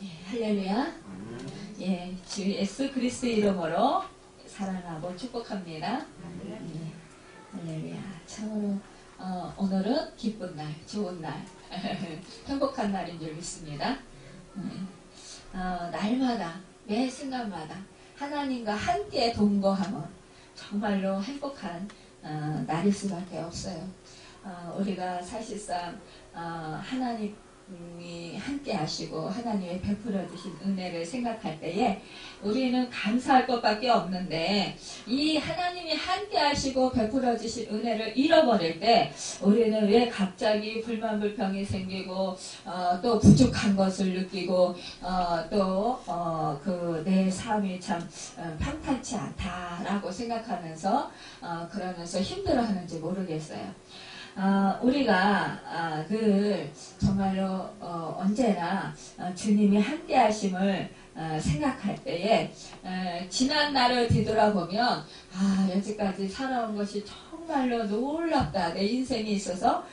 할렐루야. 예, 주 예수 그리스도 이름으로 사랑하고 축복합니다. 할렐루야. 참으로 오늘은 기쁜 날, 좋은 날, 행복한 날인 줄 믿습니다. 날마다, 매 순간마다 하나님과 함께 동거하면 정말로 행복한 날일 수밖에 없어요. 우리가 사실상 하나님이 함께 하시고 하나님의 베풀어 주신 은혜를 생각할 때에 우리는 감사할 것밖에 없는데, 이 하나님이 함께 하시고 베풀어 주신 은혜를 잃어버릴 때 우리는 왜 갑자기 불만불평이 생기고 또 부족한 것을 느끼고 또 내 삶이 참 평탄치 않다라고 생각하면서 그러면서 힘들어하는지 모르겠어요. 우리가 늘 정말로 언제나 주님이 함께 하심을 생각할 때에 지난 날을 뒤돌아보면 여지까지 살아온 것이 정말로 놀랍다, 내 인생에 있어서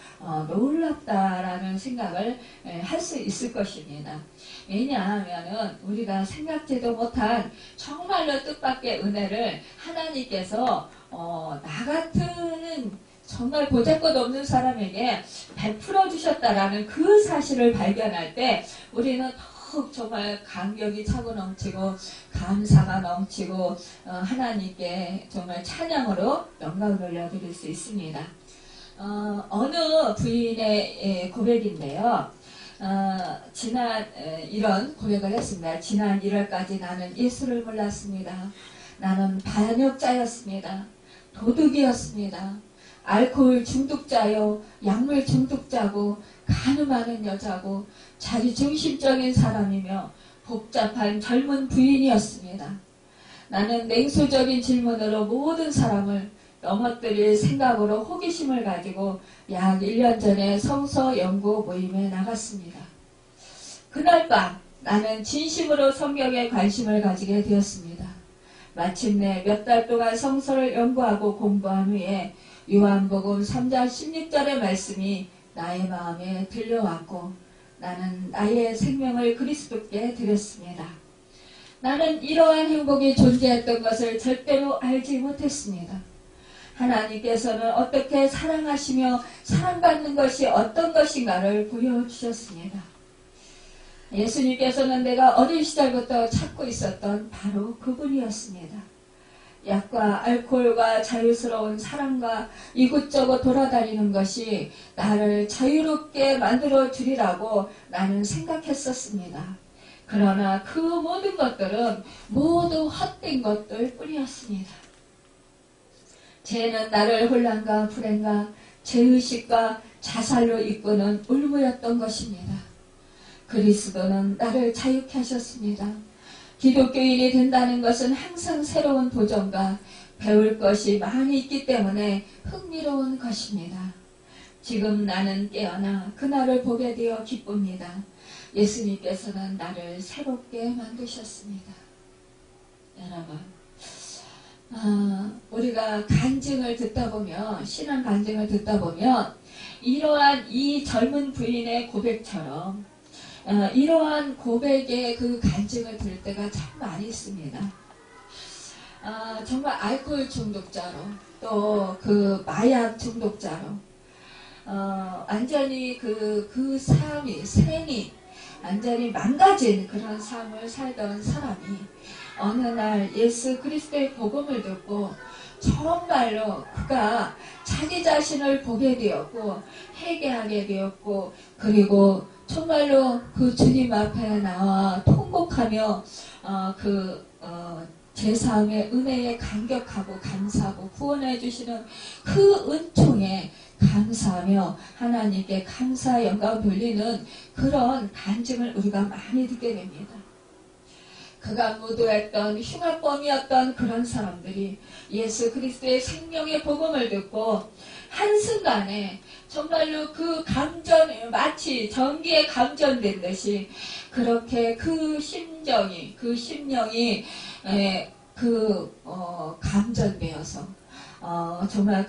놀랍다라는 생각을 할 수 있을 것입니다. 왜냐하면 우리가 생각지도 못한 정말로 뜻밖의 은혜를 하나님께서 나 같은 정말 보잘것없는 사람에게 베풀어 주셨다라는 그 사실을 발견할 때 우리는 더욱 정말 감격이 차고 넘치고 감사가 넘치고 하나님께 정말 찬양으로 영광을 올려드릴 수 있습니다. 어느 부인의 고백인데요. 지난 이런 고백을 했습니다. 지난 1월까지 나는 예수를 몰랐습니다. 나는 반역자였습니다. 도둑이었습니다. 알코올 중독자요, 약물 중독자고, 가늠하는 여자고, 자기중심적인 사람이며 복잡한 젊은 부인이었습니다. 나는 냉소적인 질문으로 모든 사람을 넘어뜨릴 생각으로 호기심을 가지고 약 1년 전에 성서 연구 모임에 나갔습니다. 그날 밤 나는 진심으로 성경에 관심을 가지게 되었습니다. 마침내 몇 달 동안 성서를 연구하고 공부한 후에 요한복음 3장 16절의 말씀이 나의 마음에 들려왔고 나는 나의 생명을 그리스도께 드렸습니다. 나는 이러한 행복이 존재했던 것을 절대로 알지 못했습니다. 하나님께서는 어떻게 사랑하시며 사랑받는 것이 어떤 것인가를 보여주셨습니다. 예수님께서는 내가 어린 시절부터 찾고 있었던 바로 그분이었습니다. 약과 알코올과 자유스러운 사랑과 이곳저곳 돌아다니는 것이 나를 자유롭게 만들어 주리라고 나는 생각했었습니다. 그러나 그 모든 것들은 모두 헛된 것들 뿐이었습니다. 죄는 나를 혼란과 불행과 죄의식과 자살로 이끄는 울무였던 것입니다. 그리스도는 나를 자유케 하셨습니다. 기독교인이 된다는 것은 항상 새로운 도전과 배울 것이 많이 있기 때문에 흥미로운 것입니다. 지금 나는 깨어나 그날을 보게 되어 기쁩니다. 예수님께서는 나를 새롭게 만드셨습니다. 여러분, 우리가 간증을 듣다 보면, 신앙 간증을 듣다 보면 이러한 이 젊은 부인의 고백처럼 이러한 고백의 그 간증을 들을 때가 참 많이 있습니다. 정말 알코올 중독자로, 또 그 마약 중독자로, 완전히 그 삶이 완전히 망가진 그런 삶을 살던 사람이 어느 날 예수 그리스도의 복음을 듣고 정말로 그가 자기 자신을 보게 되었고 회개하게 되었고, 그리고 정말로 그 주님 앞에 나와 통곡하며 제사함의 은혜에 감격하고 감사하고 구원해 주시는 그 은총에 감사하며 하나님께 감사 영광 돌리는 그런 간증을 우리가 많이 듣게 됩니다. 그가 무도했던 흉악범이었던 그런 사람들이 예수 그리스도의 생명의 복음을 듣고 한순간에 정말로 그 감전, 마치 전기에 감전된 듯이 그렇게 그 심령이 감전되어서 정말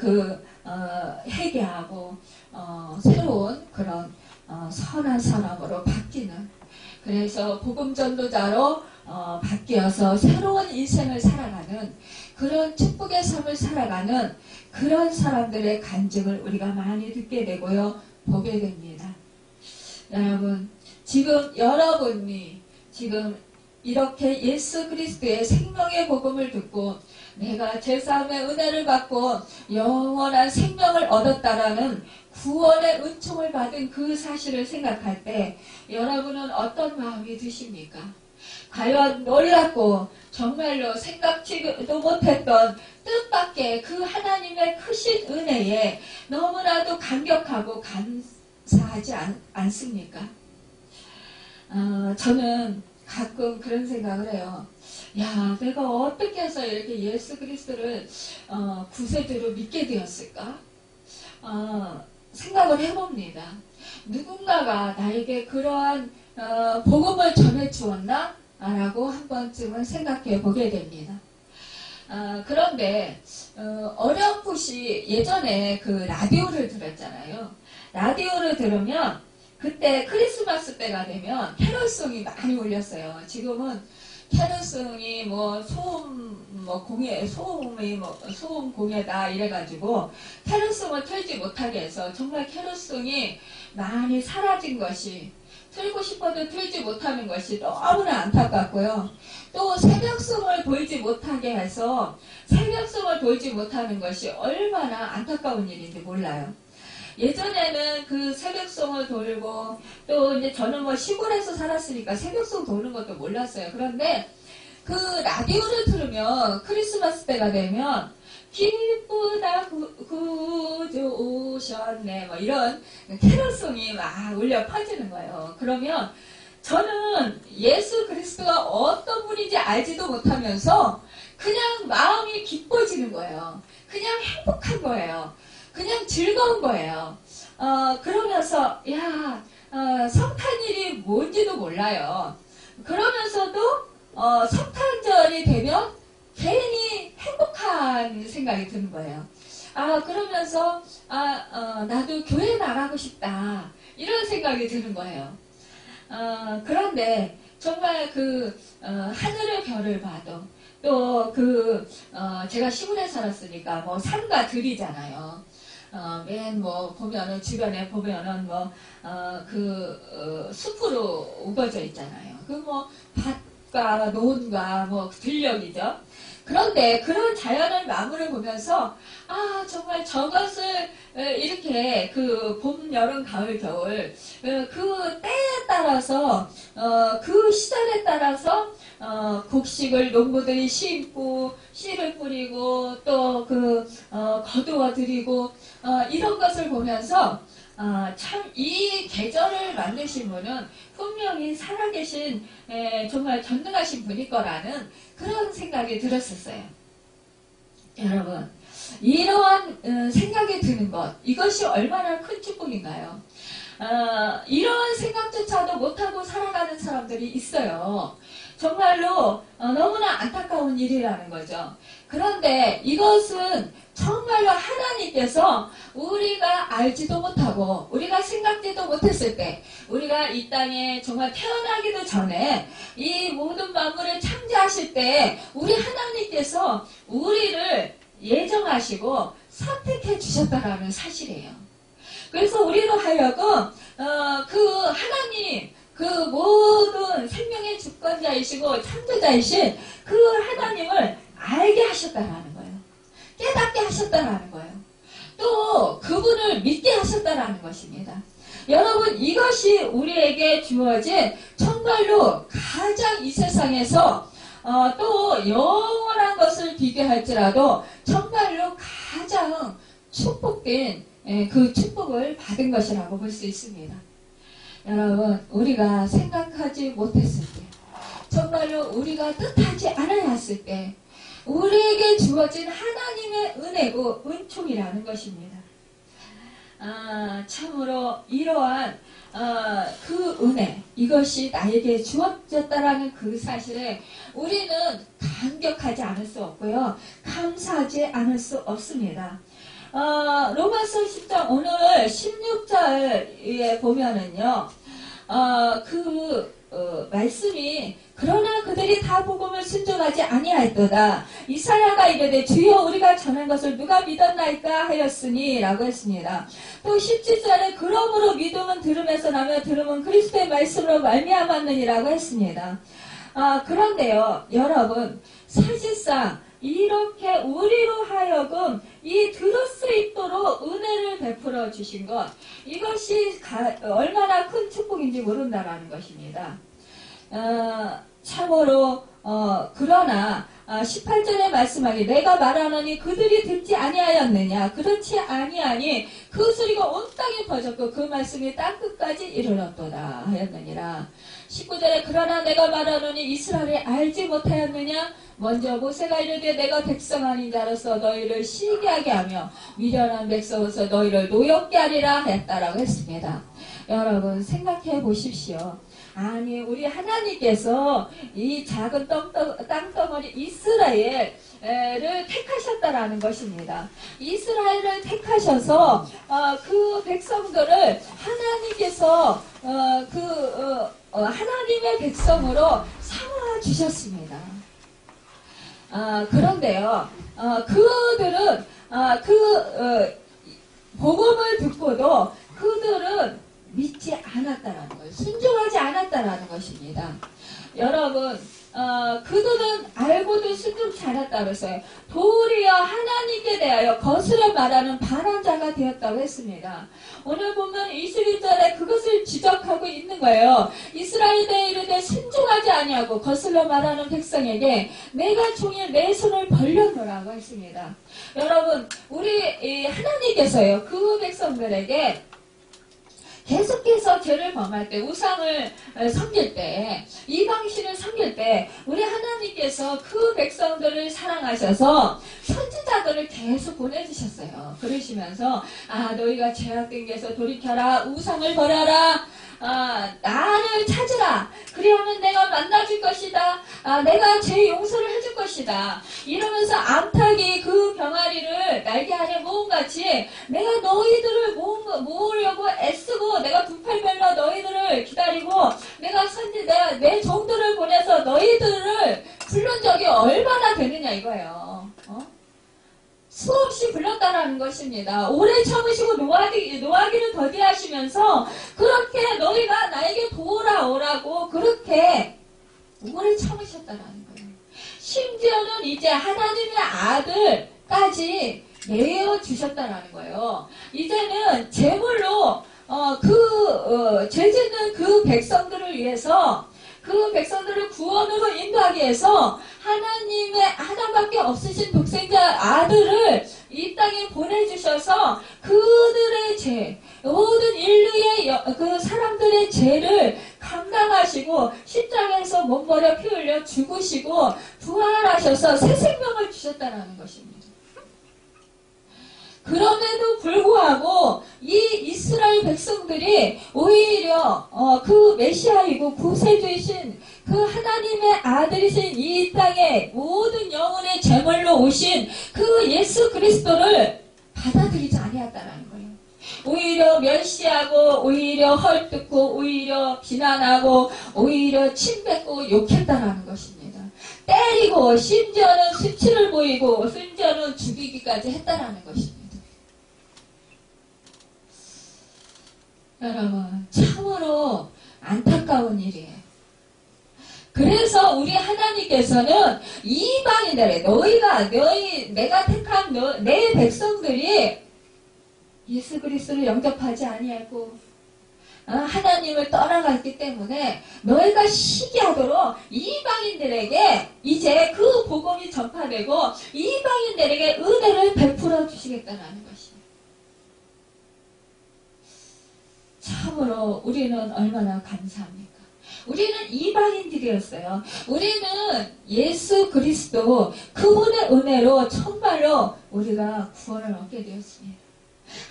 회개하고 새로운 그런 선한 사람으로 바뀌는, 그래서 복음 전도자로 바뀌어서 새로운 인생을 살아가는 그런 축복의 삶을 살아가는 그런 사람들의 간증을 우리가 많이 듣게 되고요. 보게 됩니다. 여러분, 지금 여러분이 지금 이렇게 예수 그리스도의 생명의 복음을 듣고 내가 제사함의 은혜를 받고 영원한 생명을 얻었다라는 구원의 은총을 받은 그 사실을 생각할 때 여러분은 어떤 마음이 드십니까? 과연 놀랍고 정말로 생각지도 못했던 뜻밖의 그 하나님의 크신 은혜에 너무나도 감격하고 감사하지 않습니까? 저는 가끔 그런 생각을 해요. 야, 내가 어떻게 해서 이렇게 예수 그리스도를 구세주로 믿게 되었을까? 생각을 해봅니다. 누군가가 나에게 그러한 복음을 전해주었나? 라고 한 번쯤은 생각해 보게 됩니다. 그런데 어렴풋이 예전에 그 라디오를 들었잖아요. 라디오를 들으면 그때 크리스마스 때가 되면 캐롤송이 많이 울렸어요. 지금은 캐롤송이 뭐 소음 공예다 이래가지고 캐롤송을 틀지 못하게 해서 정말 캐롤송이 많이 사라진 것이 틀고 싶어도 틀지 못하는 것이 너무나 안타깝고요. 또 새벽송을 돌지 못하게 해서 새벽송을 돌지 못하는 것이 얼마나 안타까운 일인지 몰라요. 예전에는 그 새벽송을 돌고 또 이제 저는 뭐 시골에서 살았으니까 새벽송 도는 것도 몰랐어요. 그런데 그 라디오를 들으면 크리스마스 때가 되면 기쁘다 구주 오셨네 뭐 이런 캐롤송이 막 울려 퍼지는 거예요. 그러면 저는 예수 그리스도가 어떤 분인지 알지도 못하면서 그냥 마음이 기뻐지는 거예요. 그냥 행복한 거예요. 그냥 즐거운 거예요. 그러면서 성탄일이 뭔지도 몰라요. 그러면서도 성탄절이 되면 괜히 행복한 생각이 드는 거예요. 그러면서 나도 교회 나가고 싶다 이런 생각이 드는 거예요. 그런데 정말 하늘의 별을 봐도 또 제가 시골에 살았으니까 뭐 산과 들이잖아요. 보면은 주변에 보면은 숲으로 우거져 있잖아요. 밭과 논과 들녘이죠. 그런데 그런 자연의 만물을 보면서 정말 저것을 이렇게 봄, 여름, 가을, 겨울 그 때에 따라서 그 시절에 따라서 곡식을 농부들이 심고 씨를 뿌리고 또 거두어 들이고 이런 것을 보면서 참 이 계절을 만드신 분은 분명히 살아계신 정말 전능하신 분일 거라는 그런 생각이 들었었어요. 여러분, 이러한 생각이 드는 것, 이것이 얼마나 큰 축복인가요? 이러한 생각조차도 못하고 살아가는 사람들이 있어요. 정말로 너무나 안타까운 일이라는 거죠. 그런데 이것은 정말로 하나님께서 우리가 알지도 못하고 우리가 생각지도 못했을 때 우리가 이 땅에 정말 태어나기도 전에 이 모든 만물을 창조하실 때 우리 하나님께서 우리를 예정하시고 선택해 주셨다라는 사실이에요. 그래서 우리로 하여금 하나님 모든 생명의 주권자이시고 창조자이신 그 하나님을 알게 하셨다라는 거예요. 깨닫게 하셨다라는 거예요. 또 그분을 믿게 하셨다라는 것입니다. 여러분, 이것이 우리에게 주어진 정말로 가장 이 세상에서 또 영원한 것을 비교할지라도 정말로 가장 축복된 그 축복을 받은 것이라고 볼 수 있습니다. 여러분, 우리가 생각하지 못했을 때, 정말로 우리가 뜻하지 않았을 때 우리에게 주어진 하나님의 은혜고 은총이라는 것입니다. 참으로 이러한 그 은혜, 이것이 나에게 주어졌다라는 그 사실에 우리는 감격하지 않을 수 없고요. 감사하지 않을 수 없습니다. 로마서 10장 오늘 16절에 보면은요, 말씀이 그러나 그들이 다 복음을 순종하지 아니하였도다. 이사야가 이르되 주여 우리가 전한 것을 누가 믿었나이까 하였으니 라고 했습니다. 또 17절에 그러므로 믿음은 들음에서 나며 들음은 그리스도의 말씀으로 말미암았느니라고 했습니다. 그런데요 여러분 사실상 이렇게 우리로 하여금 이 들을 수 있도록 은혜를 베풀어 주신 것 이것이 얼마나 큰 축복인지 모른다라는 것입니다. 참으로 그러나 18절에 말씀하기 내가 말하노니 그들이 듣지 아니하였느냐 그렇지 아니하니 그 소리가 온 땅에 퍼졌고 그 말씀이 땅끝까지 이르렀도다 하였느니라. 19절에 그러나 내가 말하노니 이스라엘이 알지 못하였느냐 먼저 모세가 이르되 내가 백성 아닌 자로서 너희를 시기하게 하며 미련한 백성으로서 너희를 노엽게 하리라 했다라고 했습니다. 여러분 생각해 보십시오. 아니 우리 하나님께서 이 작은 땅덩어리 이스라엘을 택하셨다라는 것입니다. 이스라엘을 택하셔서 그 백성들을 하나님께서 하나님의 백성으로 삼아 주셨습니다. 그런데요 그들은 복음을 듣고도 그들은 믿지 않았다라는 거예요. 순종하지 않았다라는 것입니다. 여러분 그들은 알고도 순종치 않았다고 했어요. 도리어 하나님께 대하여 거스려 말하는 반항자가 되었다고 했습니다. 오늘 보면 21절에 그것을 지적하고 있는 거예요. 이스라엘에 이르되 순종하지 아니하고 거슬러 말하는 백성에게 내가 종일 내 손을 벌렸노라고 했습니다. 여러분 우리 하나님께서요 그 백성들에게 계속해서 죄를 범할 때 우상을 섬길 때 이방신을 섬길 때 우리 하나님께서 그 백성들을 사랑하셔서 선지자들을 계속 보내주셨어요. 그러시면서 너희가 죄악된 데서 돌이켜라 우상을 버려라 나를 찾으라 그리하면 내가 만나줄 것이다 내가 죄 용서를 해줄 것이다 이러면서 암탉이 그 병아리를 날개 아래 모음같이 내가 너희들을 모으려고 애쓰고 내가 두 팔 별러 너희들을 기다리고 내가 내 종들을 보내서 너희들을 부른 적이 얼마나 되느냐 이거예요. 수없이 불렀다라는 것입니다. 오래 참으시고 노하기를 더디하시면서 그렇게 너희가 나에게 돌아오라고 그렇게 오래 참으셨다라는 거예요. 심지어는 이제 하나님의 아들까지 내어주셨다라는 거예요. 이제는 제물로 죄 짓는 그 백성들을 위해서 그 백성들을 구원으로 인도하기 위해서 하나님의 하나밖에 없으신 독생자 아들을 이 땅에 보내주셔서 그들의 죄, 모든 인류의 그 사람들의 죄를 감당하시고 십자가에서 몸버려 피 흘려 죽으시고 부활하셔서 새 생명을 주셨다는 것입니다. 그럼에도 불구하고 이 이스라엘 백성들이 오히려 그 메시아이고 구세주이신 그 하나님의 아들이신 이 땅에 모든 영혼의 제물로 오신 그 예수 그리스도를 받아들이지 아니했다는 거예요. 오히려 멸시하고 오히려 헐뜯고 오히려 비난하고 오히려 침뱉고 욕했다는 것입니다. 때리고 심지어는 수치를 보이고 심지어는 죽이기까지 했다는 것입니다. 여러분 참으로 안타까운 일이에요. 그래서 우리 하나님께서는 이방인들의 내가 택한 내 백성들이 예수 그리스도를 영접하지 아니하고 하나님을 떠나갔기 때문에 너희가 시기하도록 이방인들에게 이제 그 복음이 전파되고 이방인들에게 은혜를 베풀어 주시겠다는 것입니다. 참으로 우리는 얼마나 감사합니까? 우리는 이방인들이었어요. 우리는 예수 그리스도 그분의 은혜로 정말로 우리가 구원을 얻게 되었습니다.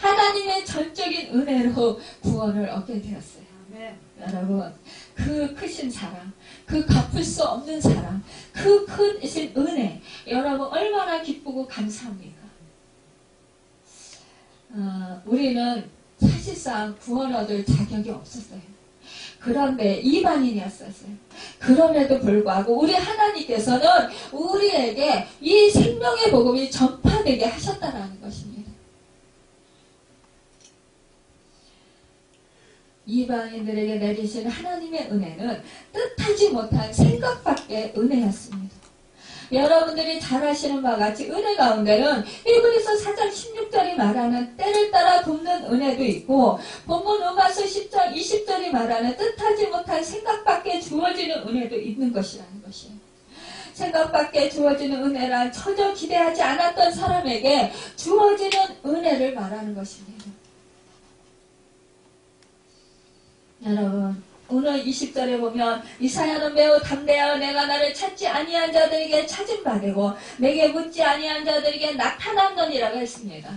하나님의 전적인 은혜로 구원을 얻게 되었어요. 네. 여러분 그 크신 사랑, 그 갚을 수 없는 사랑, 그 크신 은혜 여러분 얼마나 기쁘고 감사합니까? 우리는 사실상 구원 얻을 자격이 없었어요. 그런데 이방인이었었어요. 그럼에도 불구하고 우리 하나님께서는 우리에게 이 생명의 복음이 전파되게 하셨다라는 것입니다. 이방인들에게 내리신 하나님의 은혜는 뜻하지 못한 생각 밖의 은혜였습니다. 여러분들이 잘 아시는 바와 같이 은혜 가운데는 히브리서 4장 16절이 말하는 때를 따라 돕는 은혜도 있고 본문 로마서 10장 20절이 말하는 뜻하지 못한 생각 밖에 주어지는 은혜도 있는 것이라는 것이에요. 생각 밖에 주어지는 은혜란 전혀 기대하지 않았던 사람에게 주어지는 은혜를 말하는 것입니다. 여러분, 오늘 20절에 보면 이사야는 매우 담대하여 내가 나를 찾지 아니한 자들에게 찾음 받고 내게 묻지 아니한 자들에게 나타난느니라고 했습니다.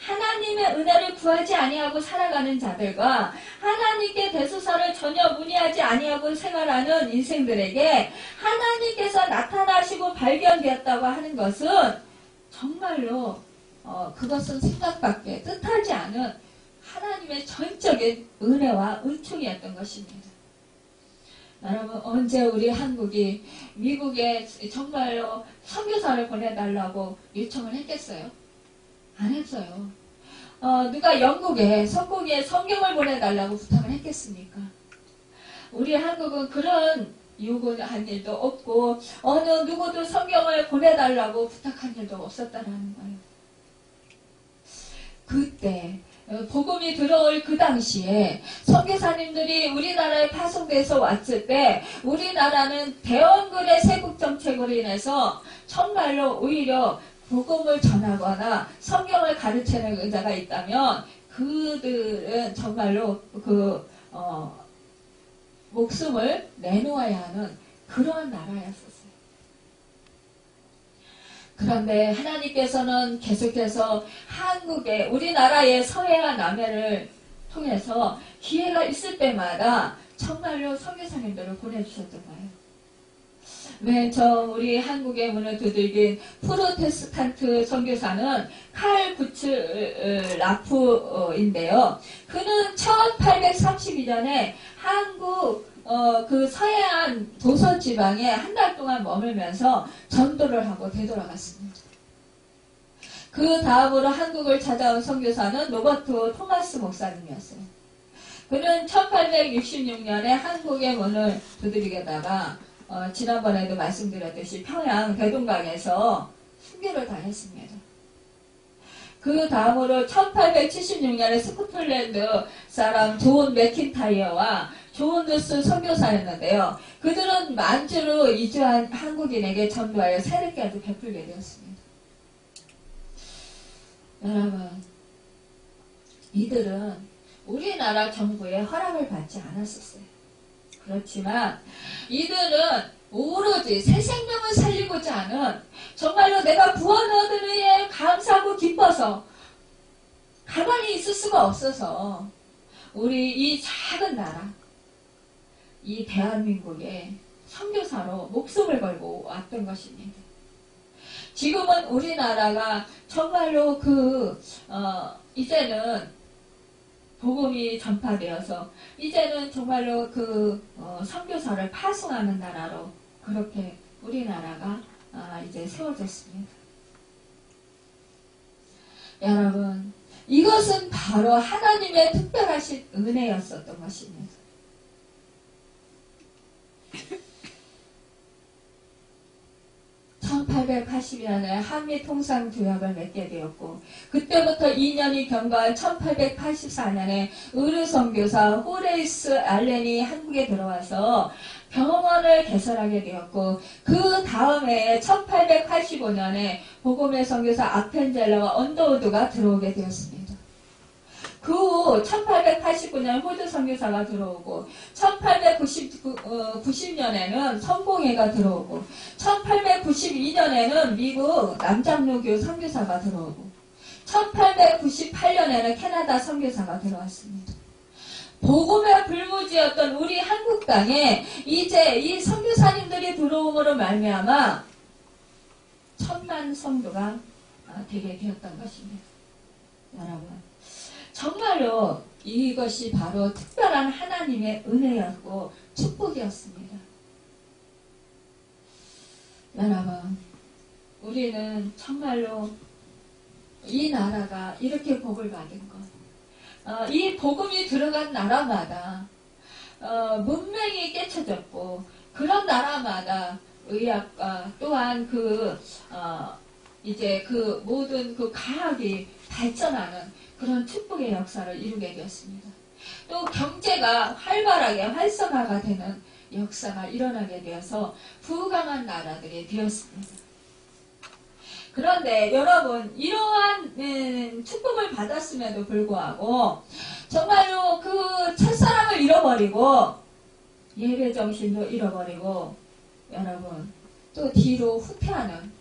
하나님의 은혜를 구하지 아니하고 살아가는 자들과 하나님께 대수사를 전혀 문의하지 아니하고 생활하는 인생들에게 하나님께서 나타나시고 발견되었다고 하는 것은 정말로 그것은 생각밖에 뜻하지 않은 하나님의 전적인 은혜와 은총이었던 것입니다. 여러분, 언제 우리 한국이 미국에 정말로 선교사를 보내달라고 요청을 했겠어요? 안 했어요. 누가 영국에 선곡에 성경을 보내달라고 부탁을 했겠습니까? 우리 한국은 그런 요구한 일도 없고 어느 누구도 성경을 보내달라고 부탁한 일도 없었다라는 거예요. 그때 복음이 들어올 그 당시에 선교사님들이 우리나라에 파송돼서 왔을 때 우리나라는 대원군의 세국 정책으로 인해서 정말로 오히려 복음을 전하거나 성경을 가르치는 자가 있다면 그들은 정말로 목숨을 내놓아야 하는 그런 나라였었어요. 그런데 하나님께서는 계속해서 한국에 우리나라의 서해와 남해를 통해서 기회가 있을 때마다 정말로 선교사님들을 보내주셨던 거예요. 맨 처음 우리 한국의 문을 두들긴 프로테스탄트 선교사는 칼 구츠 라프인데요. 그는 1832년에 한국 그 서해안 도서 지방에 한 달 동안 머물면서 전도를 하고 되돌아갔습니다. 그 다음으로 한국을 찾아온 선교사는 로버트 토마스 목사님이었어요. 그는 1866년에 한국의 문을 두드리게다가 지난번에도 말씀드렸듯이 평양 대동강에서 순교를 당했습니다. 그 다음으로 1876년에 스코틀랜드 사람 존 맥킨타이어와 존 누스 선교사였는데요. 그들은 만주로 이주한 한국인에게 전도하여 세례까지 베풀게 되었습니다. 여러분, 이들은 우리나라 정부의 허락을 받지 않았었어요. 그렇지만 이들은 오로지 새 생명을 살리고자 하는 정말로 내가 구원 얻은 후에 감사하고 기뻐서 가만히 있을 수가 없어서 우리 이 작은 나라 이 대한민국에 선교사로 목숨을 걸고 왔던 것입니다. 지금은 우리나라가 정말로 이제는 복음이 전파되어서 이제는 정말로 선교사를 파송하는 나라로 그렇게 우리나라가 이제 세워졌습니다. 여러분, 이것은 바로 하나님의 특별하신 은혜였었던 것입니다. (1880년에) 한미통상조약을 맺게 되었고 그때부터 2년이 경과한 1884년에 의르선교사 호레이스 알렌이 한국에 들어와서 병원을 개설하게 되었고 그 다음 해에 1885년에 복음의 선교사 아펜젤러와 언더우드가 들어오게 되었습니다. 그 후 1889년 호주 선교사가 들어오고 1890년에는 선봉회가 들어오고 1892년에는 미국 남장로교 선교사가 들어오고 1898년에는 캐나다 선교사가 들어왔습니다. 복음의 불무지였던 우리 한국 땅에 이제 이 선교사님들이 들어옴으로 말미암아 1000만 성도가 되게 되었던 것입니다. 여러분, 정말로 이것이 바로 특별한 하나님의 은혜였고 축복이었습니다. 여러분, 우리는 정말로 이 나라가 이렇게 복을 받은 것, 이 복음이 들어간 나라마다 문명이 깨쳐졌고, 그런 나라마다 의학과 또한 이제 그 모든 그 과학이 발전하는 그런 축복의 역사를 이루게 되었습니다. 또 경제가 활발하게 활성화가 되는 역사가 일어나게 되어서 부강한 나라들이 되었습니다. 그런데 여러분, 이러한 축복을 받았음에도 불구하고 정말로 그 첫사랑을 잃어버리고 예배 정신도 잃어버리고 여러분 또 뒤로 후퇴하는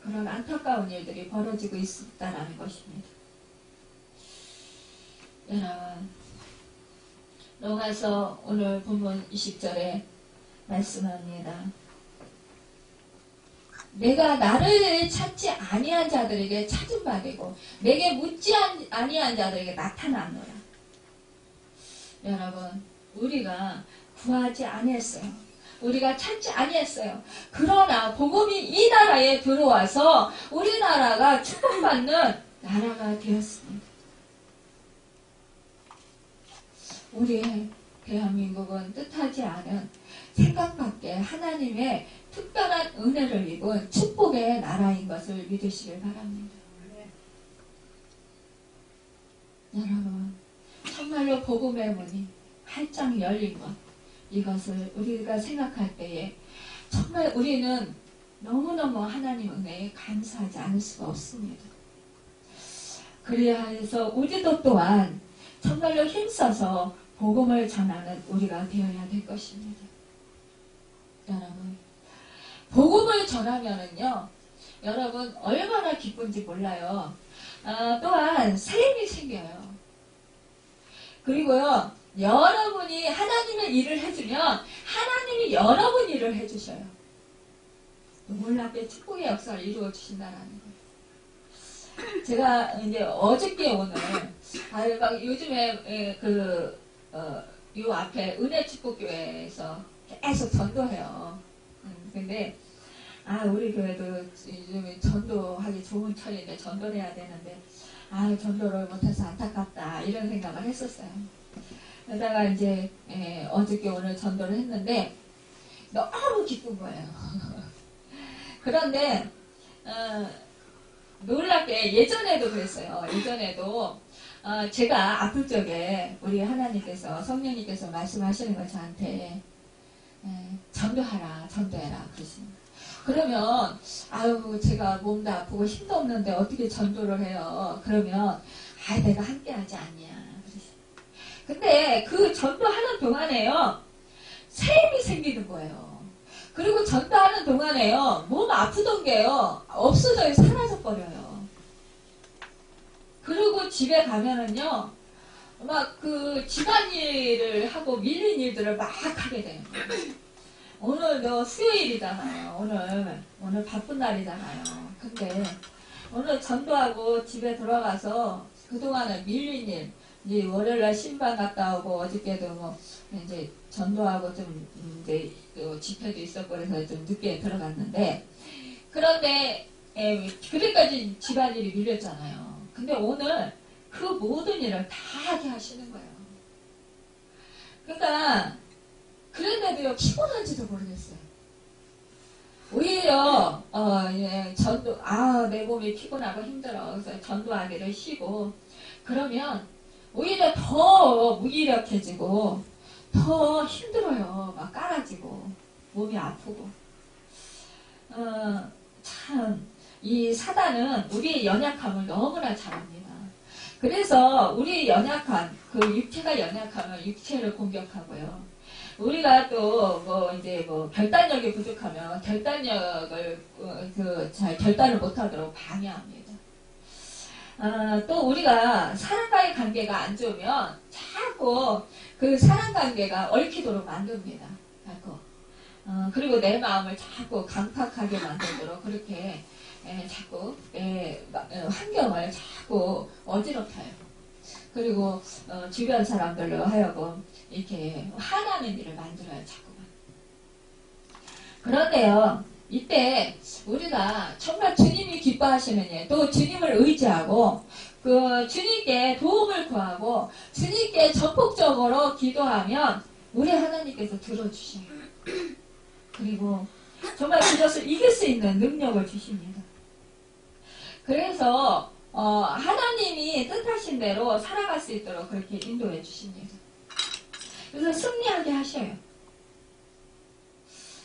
그런 안타까운 일들이 벌어지고 있다는 것입니다. 여러분, 로마서 오늘 본문 20절에 말씀합니다. 내가 나를 찾지 아니한 자들에게 찾은 바 되고 내게 묻지 아니한 자들에게 나타나노라. 여러분, 우리가 구하지 아니했어요. 우리가 찾지 아니했어요. 그러나 복음이 이 나라에 들어와서 우리나라가 축복받는 나라가 되었습니다. 우리의 대한민국은 뜻하지 않은 생각 밖에 하나님의 특별한 은혜를 입은 축복의 나라인 것을 믿으시길 바랍니다. 여러분, 정말로 복음의 문이 활짝 열린 것, 이것을 우리가 생각할 때에 정말 우리는 너무너무 하나님 은혜에 감사하지 않을 수가 없습니다. 그래야 해서 우리도 또한 정말로 힘써서 복음을 전하는 우리가 되어야 될 것입니다. 여러분, 복음을 전하면은요, 여러분 얼마나 기쁜지 몰라요. 또한 새 힘이 생겨요. 그리고요, 여러분이 하나님의 일을 해주면 하나님이 여러분 일을 해주셔요. 놀랍게 축복의 역사를 이루어 주신다는 거예요. 제가 이제 어저께 오늘 막 요즘에 요 앞에 은혜축복교회에서 계속 전도해요. 근데 우리 교회도 요즘에 전도하기 좋은 철인데 전도를 해야 되는데 전도를 못해서 안타깝다 이런 생각을 했었어요. 그러다가 이제 어저께 오늘 전도를 했는데 너무 기쁜 거예요. 그런데 놀랍게 예전에도 그랬어요. 예전에도 제가 아플 적에 우리 하나님께서 성령님께서 말씀하시는 걸 저한테 전도하라, 전도해라 그러십니다. 그러면 제가 몸도 아프고 힘도 없는데 어떻게 전도를 해요? 그러면 내가 함께하지 않냐 그러십니다. 근데 그 전도하는 동안에요, 새 힘이 생기는 거예요. 그리고 전도하는 동안에요, 몸 아프던 게요 없어져요. 사라져버려요. 그리고 집에 가면은요 막 그 집안일을 하고 밀린 일들을 막 하게 돼요. 오늘 수요일이잖아요. 오늘 바쁜 날이잖아요. 근데 오늘 전도하고 집에 들어가서 그동안에 밀린 일, 이제 월요일날 신방 갔다 오고 어저께도 이제 전도하고 좀 이제 집회도 있었고 그래서 좀 늦게 들어갔는데, 그런데 그때까지 집안일이 밀렸잖아요. 근데 오늘 그 모든 일을 다 하게 하시는 거예요. 그러니까 그런데도요 피곤한지도 모르겠어요. 오히려 전도 내 몸이 피곤하고 힘들어 그래서 전도하기를 쉬고 그러면 오히려 더 무기력해지고 더 힘들어요. 막 깔아지고 몸이 아프고. 참 이 사단은 우리의 연약함을 너무나 잘 압니다. 그래서 우리의 연약한 그 육체가 연약하면 육체를 공격하고요. 우리가 또 결단력이 부족하면 결단력을 잘 결단을 못하도록 방해합니다. 또 우리가 사람과의 관계가 안 좋으면 자꾸 그 사람 관계가 얽히도록 만듭니다. 그리고 내 마음을 자꾸 강팍하게 만들도록 그렇게 자꾸 내 환경을 자꾸 어지럽혀요. 그리고 주변 사람들로 하여금 이렇게 화나는 일을 만들어요. 자꾸만. 그런데요, 이때 우리가 정말 주님이 기뻐하시는 일, 또 주님을 의지하고 그 주님께 도움을 구하고 주님께 적극적으로 기도하면 우리 하나님께서 들어주셔요. 그리고 정말 그것을 이길 수 있는 능력을 주십니다. 그래서 하나님이 뜻하신 대로 살아갈 수 있도록 그렇게 인도해 주십니다. 그래서 승리하게 하셔요.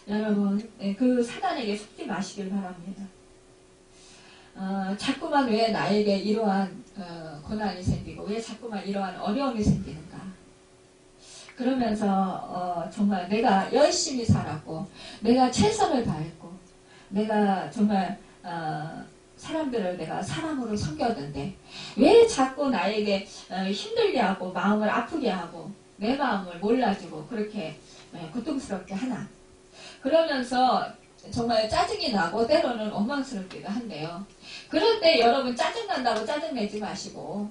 여러분, 그 사단에게 속지 마시길 바랍니다. 자꾸만 왜 나에게 이러한 고난이 생기고 왜 자꾸만 이러한 어려움이 생기는가. 그러면서 정말 내가 열심히 살았고 내가 최선을 다했고 내가 정말 사람들을 내가 사람으로 섬겼는데 왜 자꾸 나에게 힘들게 하고 마음을 아프게 하고 내 마음을 몰라주고 그렇게 고통스럽게 하나. 그러면서 정말 짜증이 나고 때로는 원망스럽기도 한데요. 그럴 때 여러분 짜증난다고 짜증내지 마시고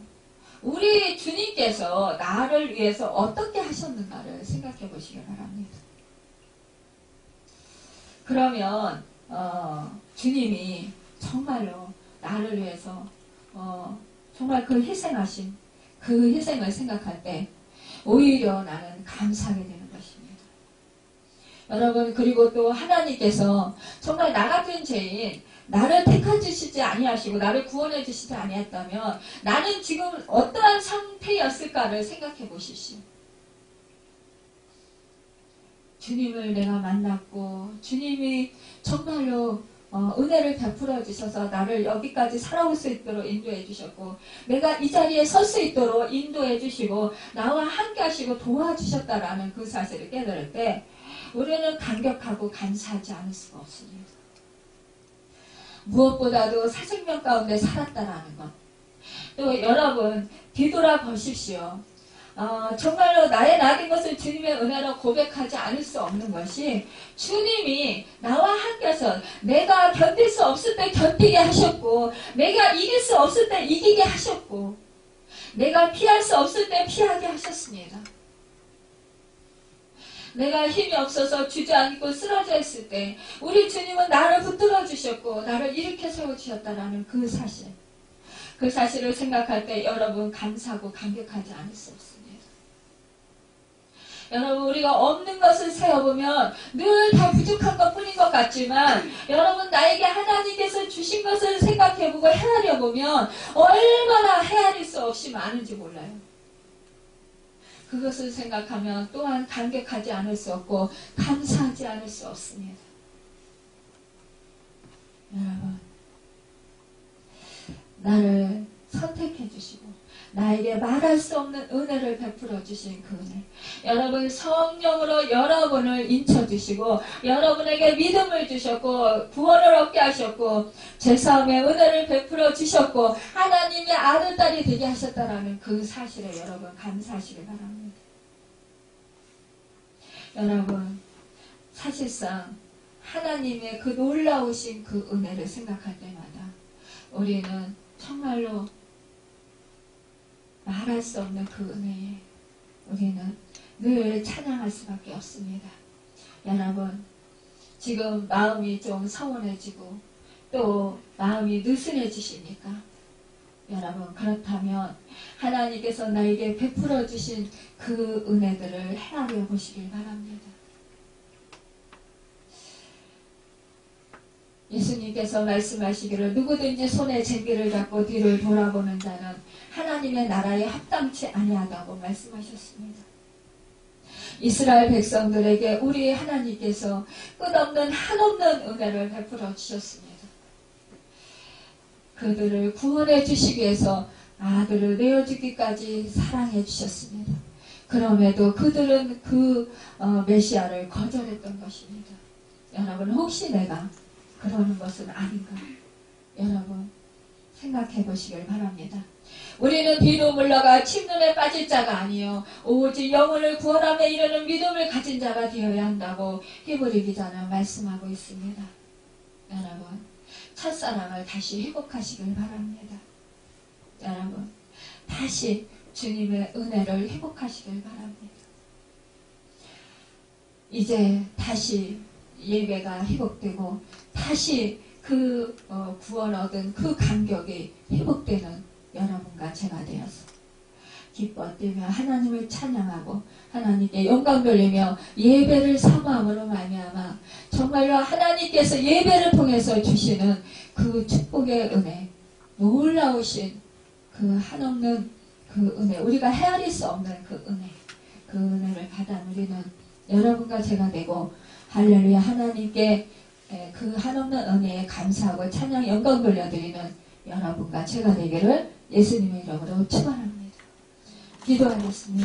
우리 주님께서 나를 위해서 어떻게 하셨는가를 생각해 보시기 바랍니다. 그러면 주님이 정말로 나를 위해서 정말 그 희생하신 그 희생을 생각할 때 오히려 나는 감사하게 되는 것입니다. 여러분, 그리고 또 하나님께서 정말 나 같은 죄인 나를 택하 주시지 아니하시고 나를 구원해 주시지 아니했다면 나는 지금 어떠한 상태였을까를 생각해 보십시오. 주님을 내가 만났고 주님이 정말로 은혜를 베풀어 주셔서 나를 여기까지 살아올 수 있도록 인도해 주셨고 내가 이 자리에 설 수 있도록 인도해 주시고 나와 함께 하시고 도와주셨다라는 그 사실을 깨달을 때 우리는 감격하고 감사하지 않을 수가 없습니다. 무엇보다도 사생명 가운데 살았다라는 것. 또 여러분 뒤돌아보십시오. 정말로 나의 낙인 것을 주님의 은혜로 고백하지 않을 수 없는 것이 주님이 나와 함께서 내가 견딜 수 없을 때 견디게 하셨고 내가 이길 수 없을 때 이기게 하셨고 내가 피할 수 없을 때 피하게 하셨습니다. 내가 힘이 없어서 주저앉고 쓰러져 있을 때 우리 주님은 나를 붙들어 주셨고 나를 일으켜 세워주셨다라는 그 사실. 그 사실을 생각할 때 여러분 감사하고 감격하지 않을 수 없습니다. 여러분 우리가 없는 것을 세어보면 늘 다 부족한 것뿐인 것 같지만 여러분 나에게 하나님께서 주신 것을 생각해보고 헤아려보면 얼마나 헤아릴 수 없이 많은지 몰라요. 그것을 생각하면 또한 감격하지 않을 수 없고 감사하지 않을 수 없습니다. 여러분 나를 선택해 주시고 나에게 말할 수 없는 은혜를 베풀어 주신 그 은혜. 여러분 성령으로 여러분을 인쳐주시고 여러분에게 믿음을 주셨고 구원을 얻게 하셨고 죄사함의 은혜를 베풀어 주셨고 하나님의 아들 딸이 되게 하셨다라는 그 사실에 여러분 감사하시길 바랍니다. 여러분 사실상 하나님의 그 놀라우신 그 은혜를 생각할 때마다 우리는 정말로 말할 수 없는 그 은혜에 우리는 늘 찬양할 수밖에 없습니다. 여러분 지금 마음이 좀 서운해지고 또 마음이 느슨해지십니까? 여러분 그렇다면 하나님께서 나에게 베풀어 주신 그 은혜들을 헤아려 보시길 바랍니다. 예수님께서 말씀하시기를 누구든지 손에 쟁기를 잡고 뒤를 돌아보는 자는 하나님의 나라에 합당치 아니하다고 말씀하셨습니다. 이스라엘 백성들에게 우리 하나님께서 끝없는 한없는 은혜를 베풀어 주셨습니다. 그들을 구원해 주시기 위해서 아들을 내어주기까지 사랑해 주셨습니다. 그럼에도 그들은 그 메시아를 거절했던 것입니다. 여러분 혹시 내가 그러는 것은 아닌가? 여러분 생각해 보시길 바랍니다. 우리는 비로 물러가 침눈에 빠질 자가 아니요 오직 영혼을 구원함에 이르는 믿음을 가진 자가 되어야 한다고 히브리 기자는 말씀하고 있습니다. 여러분 첫사랑을 다시 회복하시길 바랍니다. 여러분 다시 주님의 은혜를 회복하시길 바랍니다. 이제 다시 예배가 회복되고 다시 그 구원 얻은 그 감격이 회복되는 여러분과 제가 되어서 기뻐 뛰며 하나님을 찬양하고 하나님께 영광 돌리며 예배를 사모함으로 말미암아 정말로 하나님께서 예배를 통해서 주시는 그 축복의 은혜, 놀라우신 그 한없는 그 은혜, 우리가 헤아릴 수 없는 그 은혜, 그 은혜를 받아 누리는 여러분과 제가 되고 할렐루야 하나님께 그 한없는 은혜에 감사하고 찬양 영광 돌려드리는 여러분과 제가 되기를 예수님의 이름으로 축원합니다. 기도하겠습니다.